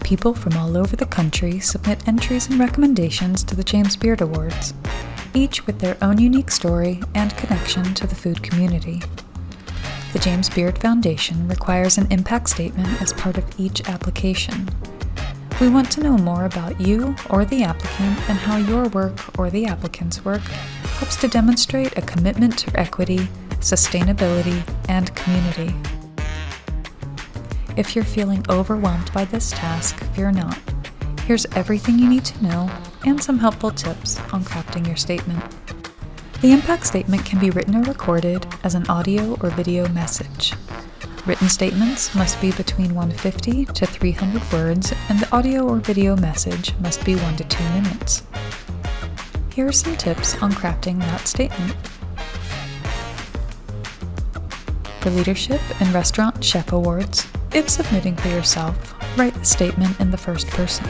People from all over the country submit entries and recommendations to the James Beard Awards, each with their own unique story and connection to the food community. The James Beard Foundation requires an impact statement as part of each application. We want to know more about you or the applicant and how your work or the applicant's work helps to demonstrate a commitment to equity, sustainability, and community. If you're feeling overwhelmed by this task, fear not. Here's everything you need to know and some helpful tips on crafting your statement. The impact statement can be written or recorded as an audio or video message. Written statements must be between 150 to 300 words, and the audio or video message must be 1 to 2 minutes. Here are some tips on crafting that statement. For Leadership and Restaurant Chef Awards, if submitting for yourself, write the statement in the first person.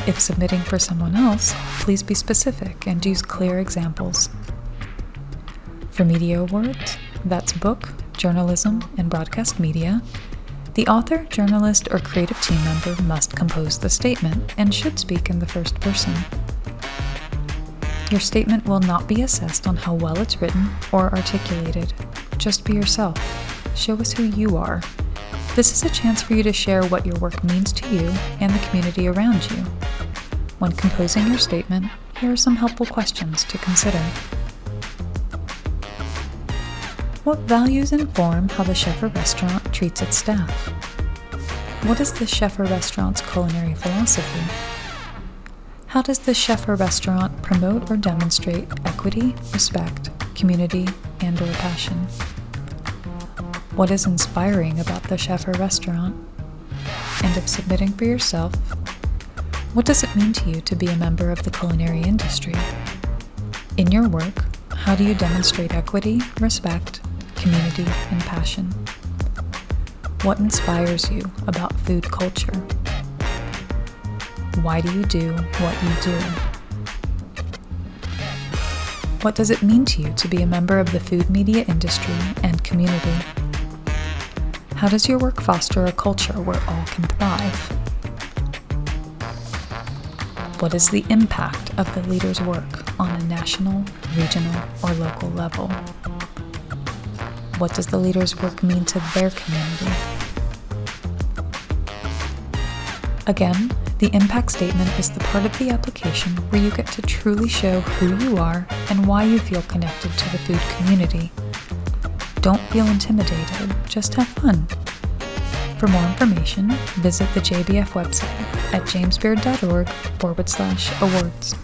If submitting for someone else, please be specific and use clear examples. For Media Awards, that's book, journalism, and broadcast media, the author, journalist, or creative team member must compose the statement and should speak in the first person. Your statement will not be assessed on how well it's written or articulated. Just be yourself. Show us who you are. This is a chance for you to share what your work means to you and the community around you. When composing your statement, here are some helpful questions to consider. What values inform how the chef or restaurant treats its staff? What is the chef or restaurant's culinary philosophy? How does the chef or restaurant promote or demonstrate equity, respect, community, and/or passion? What is inspiring about the chef or restaurant? And if submitting for yourself, what does it mean to you to be a member of the culinary industry? In your work, how do you demonstrate equity, respect, community, and passion? What inspires you about food culture? Why do you do what you do? What does it mean to you to be a member of the food media industry and community? How does your work foster a culture where all can thrive? What is the impact of the leader's work on a national, regional, or local level? What does the leader's work mean to their community? Again, the impact statement is the part of the application where you get to truly show who you are and why you feel connected to the food community. Don't feel intimidated, just have fun. For more information, visit the JBF website at jamesbeard.org/awards.